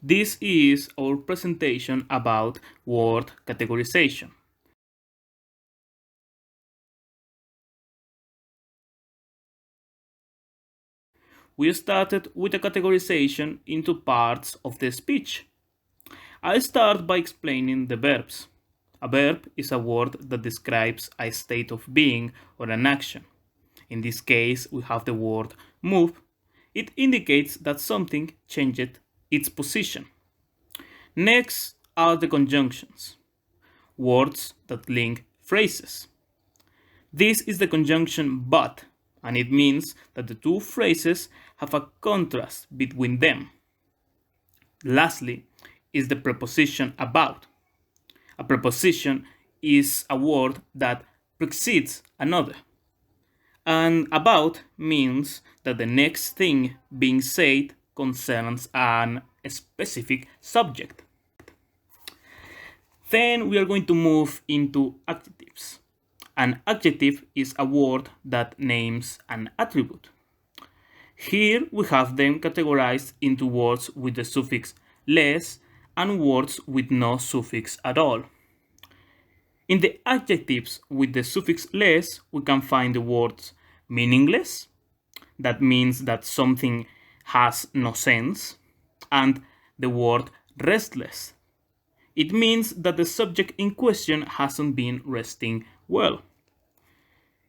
This is our presentation about word categorization. We started with a categorization into parts of the speech. I'll start by explaining the verbs. A verb is a word that describes a state of being or an action. In this case, we have the word move. It indicates that something changed its position. Next are the conjunctions, words that link phrases. This is the conjunction but, and it means that the two phrases have a contrast between them. Lastly is the preposition about. A preposition is a word that precedes another. And about means that the next thing being said concerns an specific subject. Then we are going to move into adjectives. An adjective is a word that names an attribute. Here we have them categorized into words with the suffix less and words with no suffix at all. In the adjectives with the suffix less, we can find the words meaningless, that means that something has no sense, and the word restless. It means that the subject in question hasn't been resting well.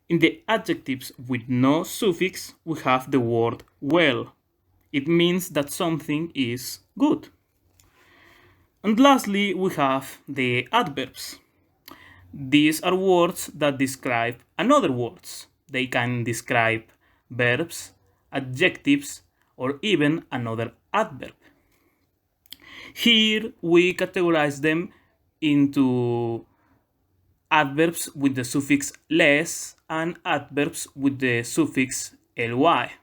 In the adjectives with no suffix, we have the word well. It means that something is good. And lastly, we have the adverbs. These are words that describe another words. They can describe verbs, adjectives, or even another adverb. Here we categorize them into adverbs with the suffix less and adverbs with the suffix ly.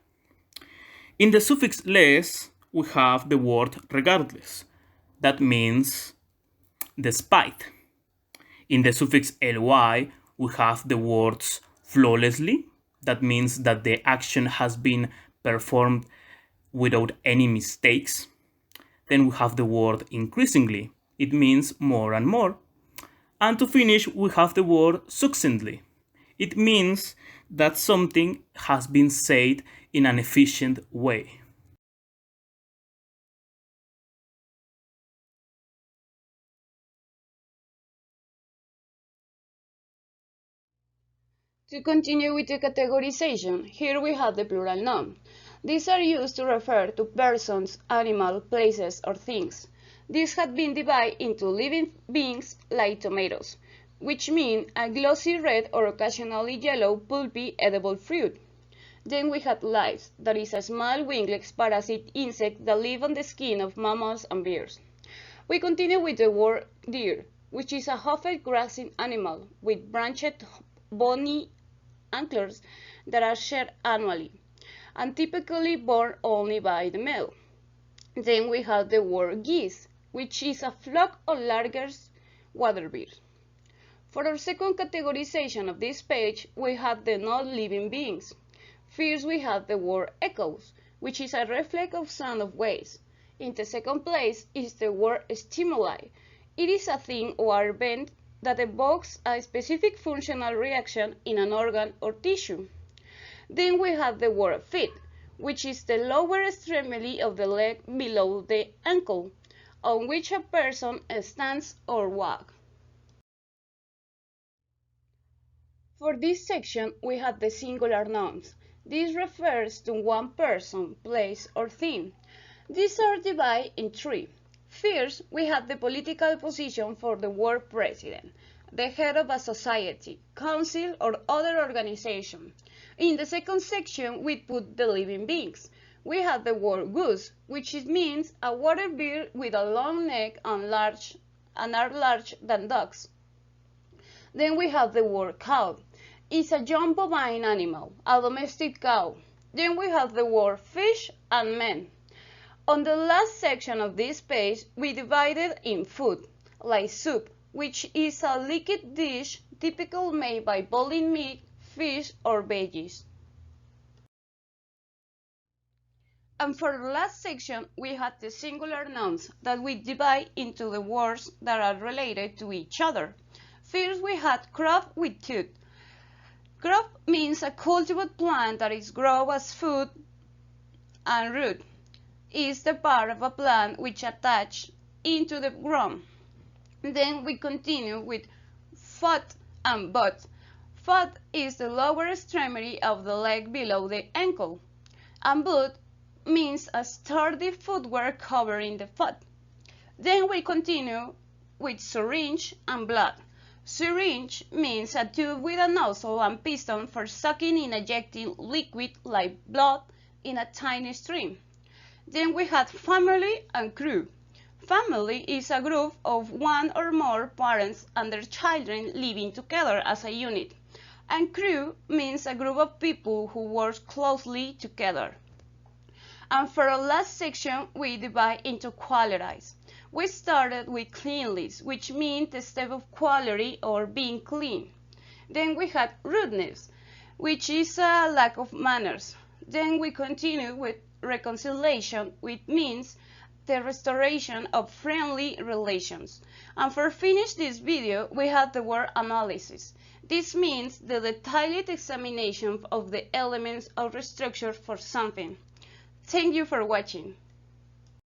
In the suffix less, we have the word regardless. That means despite. In the suffix ly, we have the words flawlessly. That means that the action has been performed without any mistakes. Then we have the word increasingly. It means more and more. And to finish, we have the word succinctly. It means that something has been said in an efficient way. To continue with the categorization, here we have the plural noun. These are used to refer to persons, animals, places, or things. These have been divided into living beings like tomatoes, which mean a glossy red or occasionally yellow pulpy edible fruit. Then we have lice, that is a small wingless parasite insect that live on the skin of mammals and bears. We continue with the word deer, which is a hoofed grazing animal with branched, bony antlers that are shed annually and typically born only by the male. Then we have the word geese, which is a flock of larger waterbirds. For our second categorization of this page, we have the non-living beings. First, we have the word echoes, which is a reflex of sound of waves. In the second place is the word stimuli. It is a thing or event that evokes a specific functional reaction in an organ or tissue. Then we have the word feet, which is the lower extremity of the leg below the ankle, on which a person stands or walks. For this section, we have the singular nouns. This refers to one person, place, or thing. These are divided in three. First, we have the political position for the word president, the head of a society, council, or other organization. In the second section, we put the living beings. We have the word goose, which means a water bird with a long neck and are larger than dogs. Then we have the word cow. It's a young bovine animal, a domestic cow. Then we have the word fish and men. On the last section of this page, we divided in food, like soup, which is a liquid dish typically made by boiling meat, fish, or veggies. And for the last section, we had the singular nouns that we divide into the words that are related to each other. First, we had crop with food. Crop means a cultivated plant that is grown as food, and root is the part of a plant which attach into the ground. Then we continue with foot and boot. Foot is the lower extremity of the leg below the ankle, and boot means a sturdy footwear covering the foot. Then we continue with syringe and blood. Syringe means a tube with a nozzle and piston for sucking and ejecting liquid like blood in a tiny stream. Then we had family and crew. Family is a group of one or more parents and their children living together as a unit. And crew means a group of people who work closely together. And for our last section, we divide into qualities. We started with cleanliness, which means the step of quality or being clean. Then we had rudeness, which is a lack of manners. Then we continue with reconciliation, which means the restoration of friendly relations. And for finish this video, we have the word analysis. This means the detailed examination of the elements of the structure for something. Thank you for watching.